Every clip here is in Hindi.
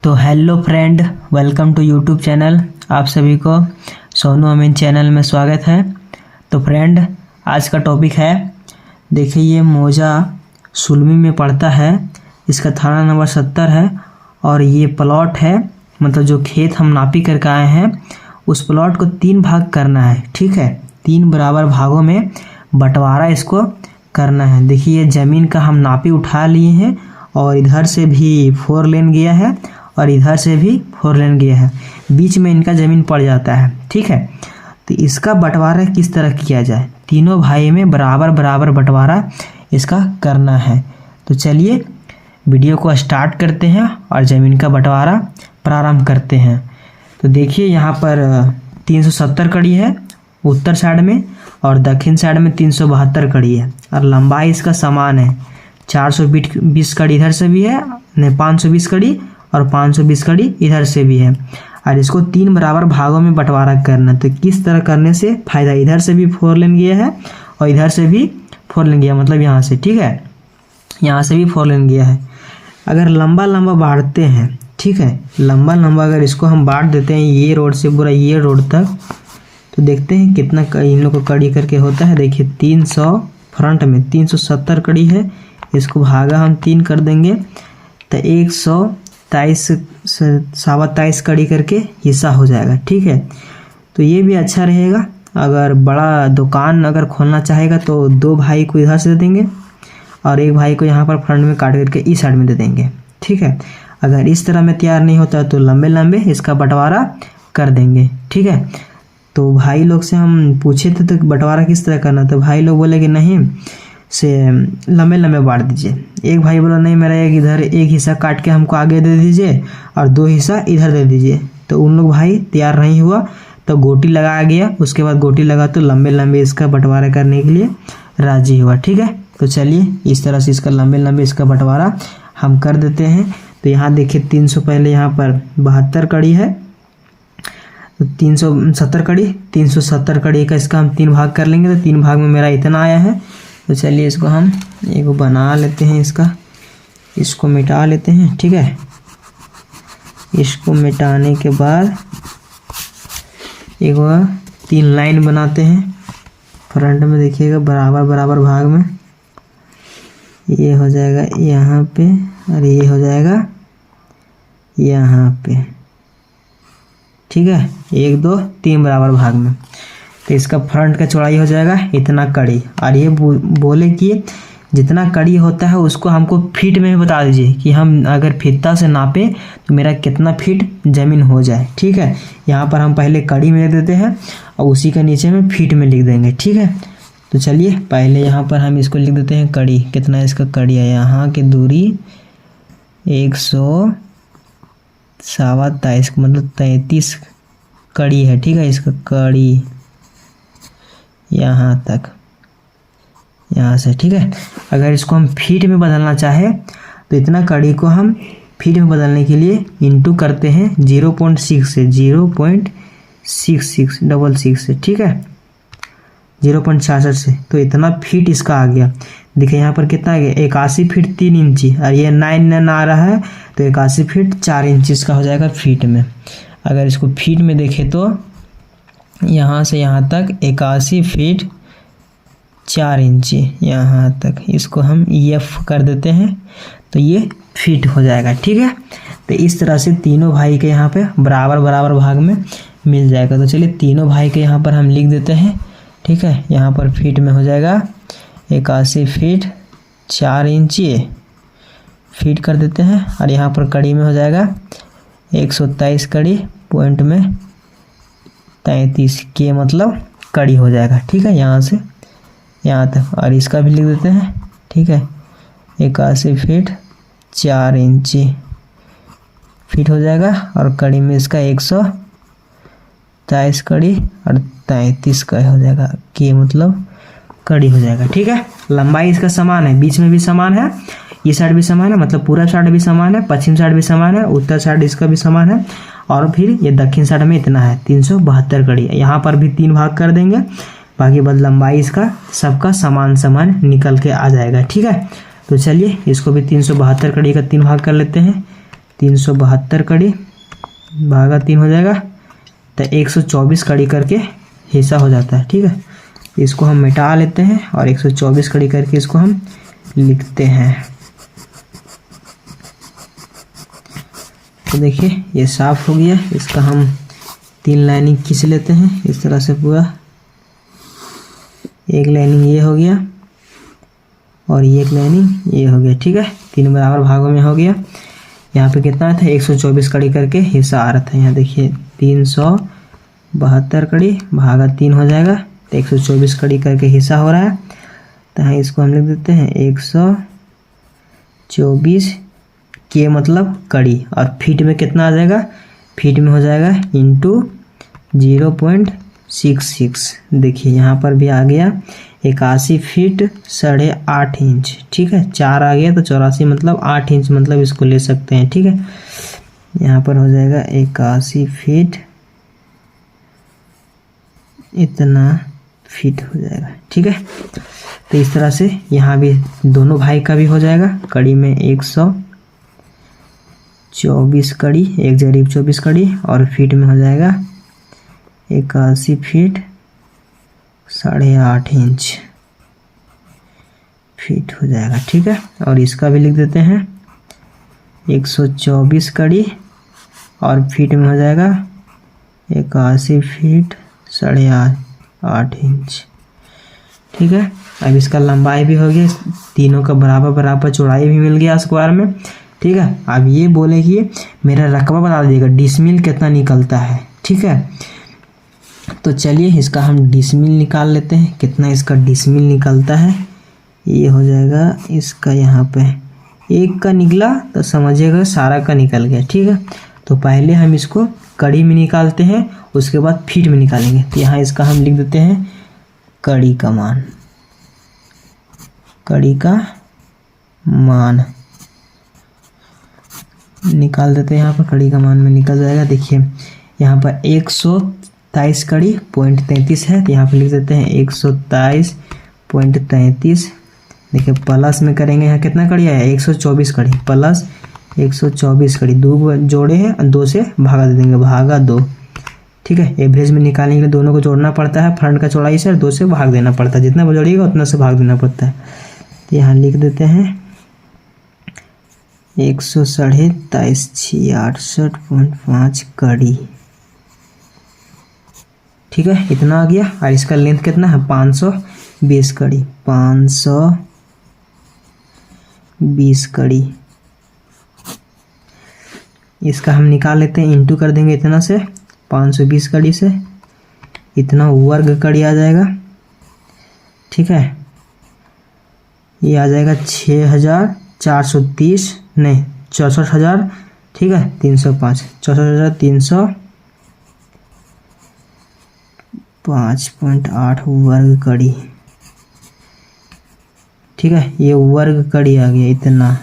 तो hello friend, welcome to YouTube channel. आप सभी को सोनू अमीन चैनल में स्वागत है। तो फ्रेंड, आज का टॉपिक है, देखिए ये मौजा सुलमी में पड़ता है, इसका थाना नंबर 70 है और ये प्लॉट है, मतलब जो खेत हम नापी करके आए हैं उस प्लॉट को 3 भाग करना है। ठीक है, 3 बराबर भागों में बंटवारा इसको करना है। देखिए ये ज़मीन का हम नापी उठा लिए हैं और इधर से भी 4 लेन गया है और इधर से भी 4 लेन गया है, बीच में इनका ज़मीन पड़ जाता है। ठीक है, तो इसका बंटवारा किस तरह किया जाए, तीनों भाई में बराबर बराबर बंटवारा इसका करना है। तो चलिए वीडियो को स्टार्ट करते हैं और ज़मीन का बंटवारा प्रारंभ करते हैं। तो देखिए यहाँ पर 370 कड़ी है उत्तर साइड में और दक्षिण साइड में 372 कड़ी है और लंबाई इसका समान है। 420 कड़ी इधर से भी है, 520 कड़ी और 520 कड़ी इधर से भी है और इसको 3 बराबर भागों में बंटवारा करना। तो किस तरह करने से फायदा, इधर से भी 4 लेन गया है और इधर से भी 4 लेन गया, मतलब यहाँ से, ठीक है, यहाँ से भी 4 लेन गया है। अगर लंबा लंबा बांटते हैं, ठीक है, लंबा लंबा अगर इसको हम बांट देते हैं ये रोड से पूरा ये रोड तक, तो देखते हैं कितना इन लोग को कड़ी करके होता है। देखिए 300 फ्रंट में 370 कड़ी है, इसको भागा हम 3 कर देंगे तो 123 कड़ी करके हिस्सा हो जाएगा। ठीक है, तो ये भी अच्छा रहेगा। अगर बड़ा दुकान अगर खोलना चाहेगा तो 2 भाई को इधर से दे देंगे और 1 भाई को यहाँ पर फ्रंट में काट करके इस साइड में दे देंगे। ठीक है, अगर इस तरह में तैयार नहीं होता तो लंबे लंबे इसका बंटवारा कर देंगे। ठीक है, तो भाई लोग से हम पूछे थे तो बंटवारा किस तरह करना, तो भाई लोग बोले कि नहीं से लंबे लंबे बांट दीजिए। एक भाई बोला नहीं, मेरा इधर एक हिस्सा काट के हमको आगे दे दीजिए और 2 हिस्सा इधर दे दीजिए। तो उन लोग भाई तैयार नहीं हुआ तो गोटी लगाया गया, उसके बाद गोटी लगा तो लंबे लंबे इसका बंटवारा करने के लिए राजी हुआ। ठीक है, तो चलिए इस तरह से इसका लंबे लंबे इसका बंटवारा हम कर देते हैं। तो यहाँ देखिए 300 पहले यहाँ पर 72 कड़ी है, तो 370 कड़ी 370 कड़ी का इसका हम 3 भाग कर लेंगे। तो 3 भाग में मेरा इतना आया है। तो चलिए इसको हम एक बना लेते हैं, इसको मिटा लेते हैं। ठीक है, इसको मिटाने के बाद एक 3 लाइन बनाते हैं फ्रंट में। देखिएगा बराबर बराबर भाग में ये हो जाएगा यहाँ पे और ये हो जाएगा यहाँ पे। ठीक है, 1 2 3 बराबर भाग में। तो इसका फ्रंट का चौड़ाई हो जाएगा इतना कड़ी और ये बोले कि जितना कड़ी होता है उसको हमको फीट में बता दीजिए कि हम अगर फीता से नापे तो मेरा कितना फीट ज़मीन हो जाए। ठीक है, यहाँ पर हम पहले कड़ी में लिख देते हैं और उसी के नीचे में फीट में लिख देंगे। ठीक है, तो चलिए पहले यहाँ पर हम इसको लिख देते हैं कड़ी, कितना इसका कड़ी है, यहाँ की दूरी 127 मतलब 33 कड़ी है। ठीक है, इसका कड़ी यहाँ तक, यहाँ से। ठीक है, अगर इसको हम फीट में बदलना चाहे तो इतना कड़ी को हम फीट में बदलने के लिए इंटू करते हैं 0.6 से, 0.6666 से। ठीक है, 0.66 से, तो इतना फीट इसका आ गया। देखिए यहाँ पर कितना आ गया, 81 फीट 3 इंची और ये 9 आ रहा है तो 81 फीट 4 इंच इसका हो जाएगा फीट में। अगर इसको फीट में देखें तो यहाँ से यहाँ तक 81 फीट 4 इंची यहाँ तक, इसको हम EF कर देते हैं तो ये फीट हो जाएगा। ठीक है, तो इस तरह से तीनों भाई के यहाँ पे बराबर बराबर भाग में मिल जाएगा। तो चलिए तीनों भाई के यहाँ पर हम लिख देते हैं। ठीक है, यहाँ पर फीट में हो जाएगा 81 फीट 4 इंची फीट कर देते हैं और यहाँ पर कड़ी में हो जाएगा 123 कड़ी पॉइंट में 33 के मतलब कड़ी हो जाएगा। ठीक है, यहाँ से यहाँ तक और इसका भी लिख देते हैं। ठीक है, 81 फीट 4 इंची फीट हो जाएगा और कड़ी में इसका 123 कड़ी और 33 का हो जाएगा के मतलब कड़ी हो जाएगा। ठीक है, लंबाई इसका समान है, बीच में भी समान है, ये साइड भी समान है, मतलब पूरा साइड भी समान है, पश्चिम साइड भी समान है, उत्तर साइड इसका भी समान है और फिर ये दक्षिण साइड में इतना है 372 कड़ी। यहाँ पर भी 3 भाग कर देंगे, बाकी बस लंबाई इसका सबका समान समान निकल के आ जाएगा। ठीक है, तो चलिए इसको भी 372 कड़ी का 3 भाग कर लेते हैं। 372 कड़ी भागा 3 हो जाएगा, तो 124 कड़ी करके हिस्सा हो जाता है। ठीक है, इसको हम मिटा लेते हैं और 124 कड़ी करके इसको हम लिखते हैं। तो देखिए ये साफ हो गया। इसका हम 3 लाइनिंग खींच लेते हैं इस तरह से पूरा। एक लाइनिंग ये हो गया और ये एक लाइनिंग ये हो गया। ठीक है, 3 बराबर भागों में हो गया। यहाँ पे कितना था, 124 कड़ी करके हिस्सा आ रहा था। यहाँ देखिए 372 कड़ी भागा 3 हो जाएगा, तो 124 कड़ी करके हिस्सा हो रहा है। तो यहाँ इसको हम लिख देते हैं 124 के मतलब कड़ी, और फीट में कितना आ जाएगा, फीट में हो जाएगा इंटू 0.66। देखिए यहाँ पर भी आ गया 81 फीट 8.5 इंच। ठीक है, 4 आ गया तो 84 मतलब 8 इंच, मतलब इसको ले सकते हैं। ठीक है, यहाँ पर हो जाएगा 81 फीट इतना फीट हो जाएगा। ठीक है, तो इस तरह से यहाँ भी दोनों भाई का भी हो जाएगा। कड़ी में 124 कड़ी, 1 जरीब 24 कड़ी, और फीट में हो जाएगा 81 फीट 8.5 इंच फीट हो जाएगा। ठीक है, और इसका भी लिख देते हैं 124 कड़ी और फीट में हो जाएगा 81 फीट 8.5 इंच। ठीक है, अब इसका लंबाई भी हो गया, तीनों का बराबर बराबर चौड़ाई भी मिल गया स्क्वायर में। ठीक है, अब ये बोले कि मेरा रकबा बता दीजिएगा डिसमिल कितना निकलता है। ठीक है, तो चलिए इसका हम डिसमिल निकाल लेते हैं, कितना इसका डिसमिल निकलता है। ये हो जाएगा इसका, यहाँ पे 1 का निकला तो समझिएगा सारा का निकल गया। ठीक है, तो पहले हम इसको कड़ी में निकालते हैं, उसके बाद फीट में निकालेंगे। तो यहाँ इसका हम लिख देते हैं कड़ी का मान, कड़ी का मान निकाल देते हैं। यहाँ पर कड़ी का मान में निकल जाएगा। देखिए यहाँ पर 123 कड़ी 0.33 है, तो यहाँ पर लिख देते हैं 123.33। देखिए प्लस में करेंगे, यहाँ कितना कड़ी आया, 124 कड़ी प्लस 124 कड़ी, 2 जोड़े हैं, 2 से भागा दे देंगे, भागा 2। ठीक है, एवरेज में निकालने के लिए दोनों को जोड़ना पड़ता है, फ्रंट का चौड़ाई से 2 से भाग देना पड़ता है, जितना जोड़िएगा उतना से भाग देना पड़ता है। तो यहाँ लिख देते हैं 127.68.5 कड़ी। ठीक है, इतना आ गया। और इसका लेंथ कितना है, 520 कड़ी, 520 कड़ी। इसका हम निकाल लेते हैं, इंटू कर देंगे इतना से, 520 कड़ी से इतना वर्ग कड़ी आ जाएगा। ठीक है, ये आ जाएगा 6430 नहीं 64,000। ठीक है, 305 64,305.8 वर्ग कड़ी। ठीक है, ये वर्ग कड़ी आ गया इतना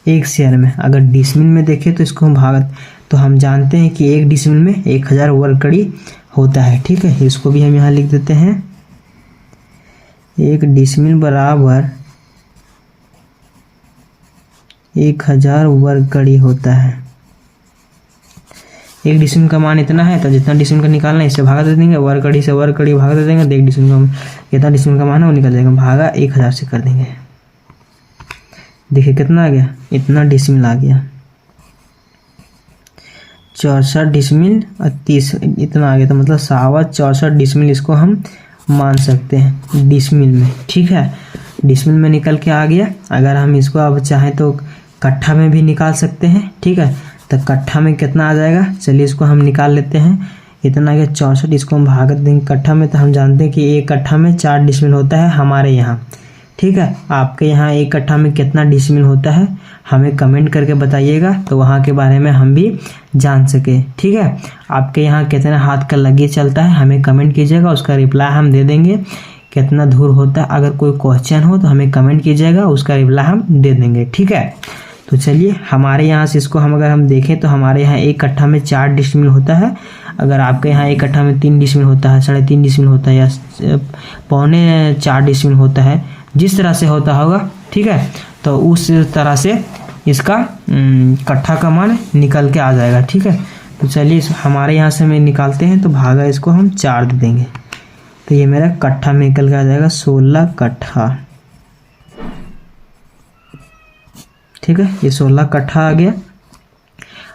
एक शेयर में। अगर डिसमिल में देखें तो इसको हम भाग, तो हम जानते हैं कि 1 डिसमिल में 1000 वर्ग कड़ी होता है। ठीक है, इसको भी हम यहाँ लिख देते हैं 1 डिसमिल बराबर 1000 वर्ग कड़ी होता है। 1 डिसमिल का मान इतना है, तो जितना डिसमिल का निकालना है इससे भागा दे देंगे, वर्ग कड़ी से वर्ग कड़ी भागा दे देंगे, तो 1 डिसमिल का कितना डिसमिल का मान है वो निकल जाएगा, भागा 1000 से कर देंगे। देखिए कितना आ गया, इतना डिसमिल आ गया, 64 डिसमिल और 30 इतना आ गया। तो मतलब 64 डिसमिल इसको हम मान सकते हैं डिसमिल में। ठीक है, डिसमिल में निकल के आ गया। अगर हम इसको अब चाहें तो कट्ठा में भी निकाल सकते हैं। ठीक है, तो कट्ठा में कितना आ जाएगा, चलिए इसको हम निकाल लेते हैं। इतना आ गया 64, इसको हम भाग देंगे कट्ठा में, तो हम जानते हैं कि 1 कट्ठा में 4 डिसमिल होता है हमारे यहाँ। ठीक है, आपके यहाँ 1 कट्ठा में कितना डिसमिल होता है हमें कमेंट करके बताइएगा, तो वहाँ के बारे में हम भी जान सके। ठीक है, आपके यहाँ कितना हाथ का लगी चलता है हमें कमेंट कीजिएगा, उसका रिप्लाई हम दे देंगे। कितना दूर होता है, अगर कोई क्वेश्चन हो तो हमें कमेंट कीजिएगा, उसका रिप्लाई हम दे देंगे। ठीक है, तो चलिए हमारे यहाँ से इसको अगर हम देखें तो हमारे यहाँ 1 कट्ठा में 4 डिसमिल होता है। अगर आपके यहाँ 1 कट्ठा में 3 डिसमिल होता है, 3.5 डिसमिल होता है, या 3.25 डिसमिल होता है, जिस तरह से होता होगा। ठीक है, तो उस तरह से इसका कट्ठा का मान निकल के आ जाएगा। ठीक है, तो चलिए हमारे यहाँ से में निकालते हैं, तो भागा इसको हम 4 दे देंगे, तो ये मेरा कट्ठा में निकल के आ जाएगा 16 कट्ठा। ठीक है, ये 16 कट्ठा आ गया।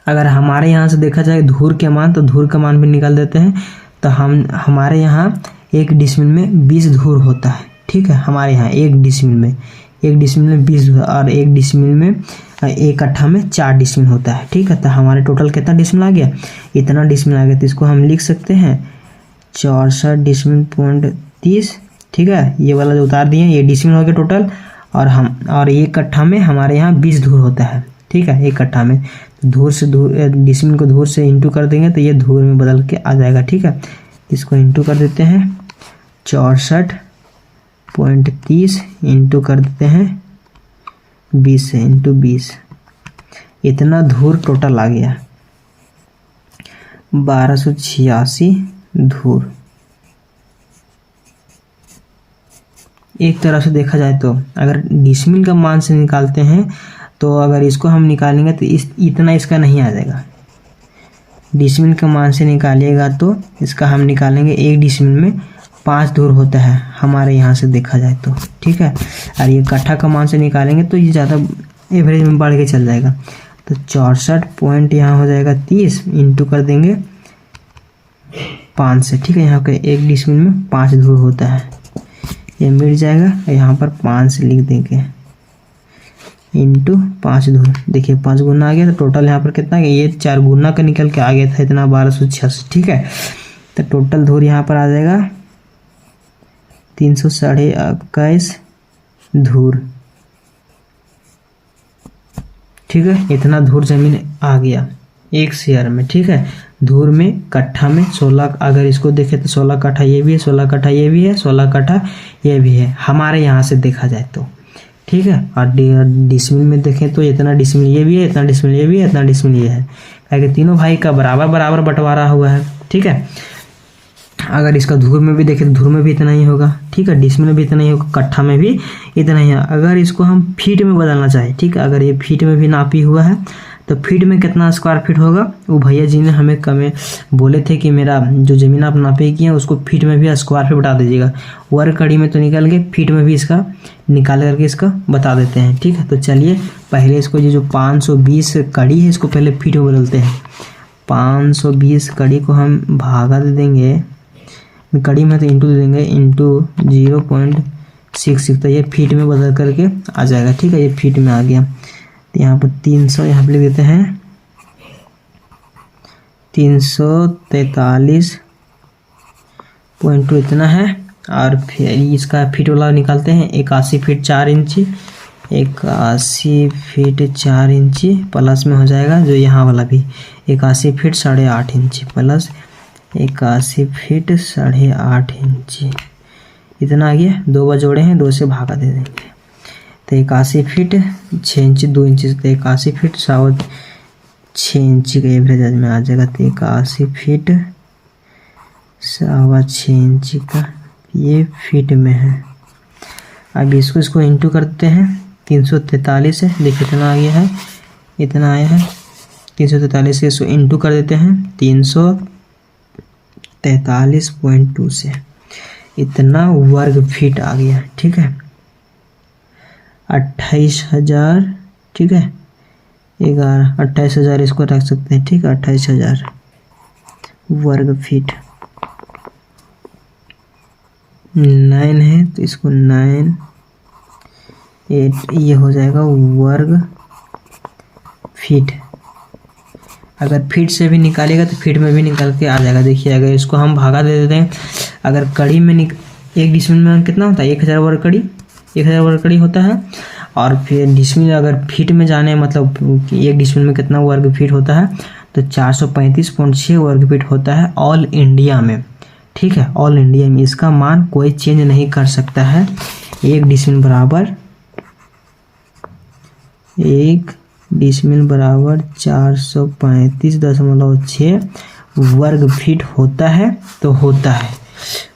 अगर हमारे यहाँ से देखा जाए धूर के मान, तो धूर का मान भी निकाल देते हैं। तो हमारे यहाँ 1 डिसमिल में 20 धूर होता है। ठीक है, हमारे यहाँ 1 डिसमिल में 20 और 1 डिसमिल में 1 कट्ठा में 4 डिसमिल होता है। ठीक है, तो हमारे टोटल कितना डिसमिल आ गया, इतना डिसमिल आ गया। तो इसको हम लिख सकते हैं 64 डिसमिल पॉइंट 30। ठीक है, ये वाला जो उतार दिए ये डिसमिल हो गया टोटल, और 1 कट्ठा में हमारे यहाँ 20 धूर होता है। ठीक है, 1 कट्ठा में धूर से डिसमिल को धूर से इंटू कर देंगे तो ये धूर में बदल के आ जाएगा। ठीक है, इसको इंटू कर देते हैं 64.30 इंटू कर देते हैं 20 से इंटू 20, इतना धूर टोटल आ गया 1286 धूर। एक तरह से देखा जाए तो अगर डिसमिल का मान से निकालते हैं, तो अगर इसको हम निकालेंगे तो इतना इसका नहीं आ जाएगा। डिसमिल का मान से निकालिएगा तो इसका हम निकालेंगे 1 डिसमिल में 5 धूर होता है हमारे यहाँ से देखा जाए तो। ठीक है, और ये कट्ठा का मान से निकालेंगे तो ये ज़्यादा एवरेज में बढ़ के चल जाएगा। तो 64 पॉइंट यहाँ हो जाएगा 30 इंटू कर देंगे 5 से। ठीक है, यहाँ पे 1 डिसमिल में 5 धूर होता है, ये मिट जाएगा। यहाँ पर 5 से लिख देंगे इंटू 5 धूर। देखिए 5 गुना आ गया, तो टोटल यहाँ पर कितना गया, ये 4 गुना का निकल के आ गया था, इतना 1286। ठीक है, तो टोटल धूर यहाँ पर आ जाएगा 321 धूर। ठीक है, इतना धूर जमीन आ गया 1 शेयर में। ठीक है, धूर में कट्ठा में 16, अगर इसको देखें तो 16 कट्ठा ये भी है, 16 कट्ठा ये भी है, 16 कट्ठा ये भी है हमारे यहाँ से देखा जाए तो। ठीक है, और डिसमिल में देखें तो इतना डिसमिल ये भी है, इतना डिसमिल ये भी है, इतना डिसमिल ये है, ताकि तीनों भाई का बराबर बराबर बंटवारा हुआ है। ठीक है, अगर इसका धूर में भी देखें तो धूर में भी इतना ही होगा। ठीक है, डिसमिल में भी इतना ही होगा, कट्ठा में भी इतना ही है। अगर इसको हम फीट में बदलना चाहें, ठीक है, अगर ये फीट में भी नापी हुआ है तो फीट में कितना स्क्वायर फीट होगा, वो भैया जी ने हमें कमें बोले थे कि मेरा जो ज़मीन आप नापे किए हैं उसको फीट में भी स्क्वायर फीट बता दीजिएगा। वर्ग कड़ी में तो निकल गए, फीट में भी इसका निकाल करके इसका बता देते हैं। ठीक है, तो चलिए पहले इसको ये जो 520 कड़ी है इसको पहले फीट में बदलते हैं। 520 कड़ी को हम भागा दे देंगे, कड़ी में तो इंटू दे देंगे, इंटू 0.66, तो ये फीट में बदल करके आ जाएगा। ठीक है, ये फीट में आ गया। तो यहाँ पर 300 यहाँ पर लिख देते हैं 343.2 इतना है। और फिर इसका फीट वाला निकालते हैं 81 फीट 4 इंची, 81 फीट 4 इंची प्लस में हो जाएगा जो यहाँ वाला भी 81 फीट 8.5 इंची प्लस 81 फीट 8.5 इंची, इतना आ गया। 2 बार जोड़े हैं, 2 से भागा दे देंगे, तो 81 फीट 6 इंची 2 इंची, तो 81 फीट 6 इंची का एवरेज में आ जाएगा। तो 81 फीट 6 इंची का ये फीट में है। अब इसको इंटू करते हैं 343 है, देखिए इतना आ गया है, इतना आया है 343 से इसको इंटू कर देते हैं 343.2 से, इतना वर्ग फीट आ गया। ठीक है, 28,000। ठीक है, 28,000 इसको रख सकते हैं। ठीक है, 28,000 वर्ग फीट। 9 है तो इसको 9 8 ये हो जाएगा वर्ग फीट। अगर फीट से भी निकालेगा तो फीट में भी निकाल के आ जाएगा। देखिए अगर इसको हम भागा दे देते हैं, अगर कड़ी में 1 डिसमिल में कितना होता है 1000 वर्ग कड़ी, 1000 वर्ग कड़ी होता है। और फिर डिसमिल अगर फीट में जाने मतलब 1 डिसमिल में कितना वर्ग फीट होता है, तो 435.6 वर्ग फीट होता है ऑल इंडिया में। ठीक है, ऑल इंडिया में इसका मान कोई चेंज नहीं कर सकता है। 1 डिसमिल बराबर 435.6 वर्ग फीट होता है, तो होता है।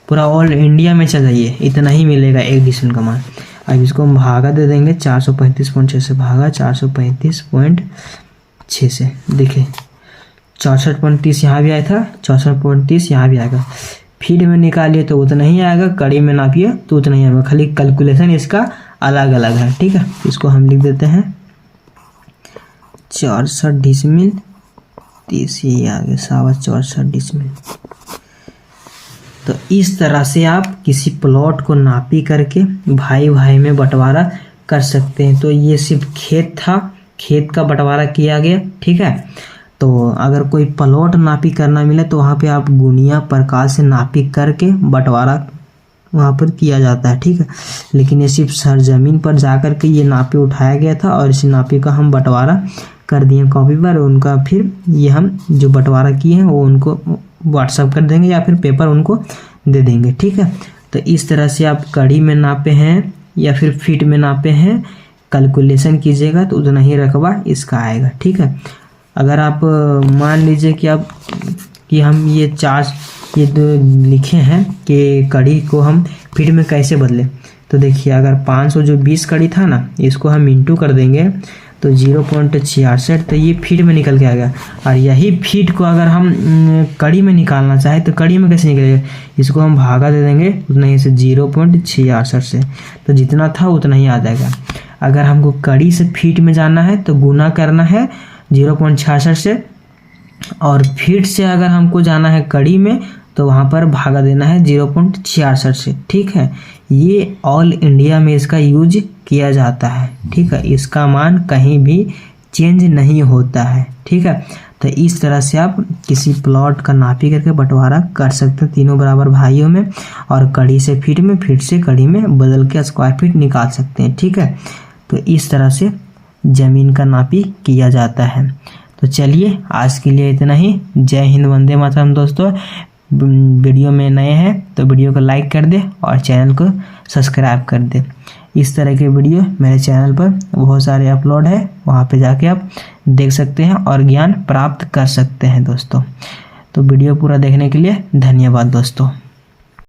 पूरा ऑल इंडिया में चल जाइए इतना ही मिलेगा 1 डिसमिल का मान। अब इसको हम भागा दे देंगे 435.6 से, भागा 435.6 से। देखिए 64.30 यहाँ भी आया था, 64.30 यहाँ भी आएगा। फीट में निकालिए तो उतना ही आएगा, कड़ी में नापिए तो उतना ही आएगा, खाली कैलकुलेशन इसका अलग अलग है। ठीक है, इसको हम लिख देते हैं 64 डिसमिल 30, ये आ गया 64 डिसमिल। तो इस तरह से आप किसी प्लॉट को नापी करके भाई भाई में बंटवारा कर सकते हैं। तो ये सिर्फ खेत था, खेत का बंटवारा किया गया। ठीक है, तो अगर कोई प्लॉट नापी करना मिले तो वहाँ पे आप गुनिया प्रकार से नापी करके बंटवारा वहाँ पर किया जाता है। ठीक है, लेकिन ये सिर्फ सरजमीन पर जा कर के ये नापी उठाया गया था और इस नापी का हम बंटवारा कर दिए कॉपी पर। उनका फिर ये हम जो बंटवारा किए हैं वो उनको व्हाट्सअप कर देंगे या फिर पेपर उनको दे देंगे। ठीक है, तो इस तरह से आप कड़ी में नापे हैं या फिर फीट में नापे हैं, कैलकुलेशन कीजिएगा तो उतना ही रकबा इसका आएगा। ठीक है, अगर आप मान लीजिए कि हम ये ये लिखे हैं कि कड़ी को हम फीट में कैसे बदलें, तो देखिए अगर 520 कड़ी था ना, इसको हम इंटू कर देंगे तो 0.66, तो ये फीट में निकल के आएगा। और यही फीट को अगर हम कड़ी में निकालना चाहे तो कड़ी में कैसे निकलेगा, इसको हम भागा दे देंगे उतना ही से 0.66 से, तो जितना था उतना ही आ जाएगा। अगर हमको कड़ी से फीट में जाना है तो गुना करना है 0.66 से, और फीट से अगर हमको जाना है कड़ी में तो वहाँ पर भागा देना है 0.66 से। ठीक है, ये ऑल इंडिया में इसका यूज किया जाता है। ठीक है, इसका मान कहीं भी चेंज नहीं होता है। ठीक है, तो इस तरह से आप किसी प्लॉट का नापी करके बंटवारा कर सकते हैं तीनों बराबर भाइयों में, और कड़ी से फीट में, फीट से कड़ी में बदल के स्क्वायर फीट निकाल सकते हैं। ठीक है, तो इस तरह से ज़मीन का नापी किया जाता है। तो चलिए आज के लिए इतना ही। जय हिंद, वंदे मातरम। दोस्तों वीडियो में नए हैं तो वीडियो को लाइक कर दे और चैनल को सब्सक्राइब कर दे। इस तरह के वीडियो मेरे चैनल पर बहुत सारे अपलोड है, वहाँ पे जाके आप देख सकते हैं और ज्ञान प्राप्त कर सकते हैं दोस्तों। तो वीडियो पूरा देखने के लिए धन्यवाद दोस्तों।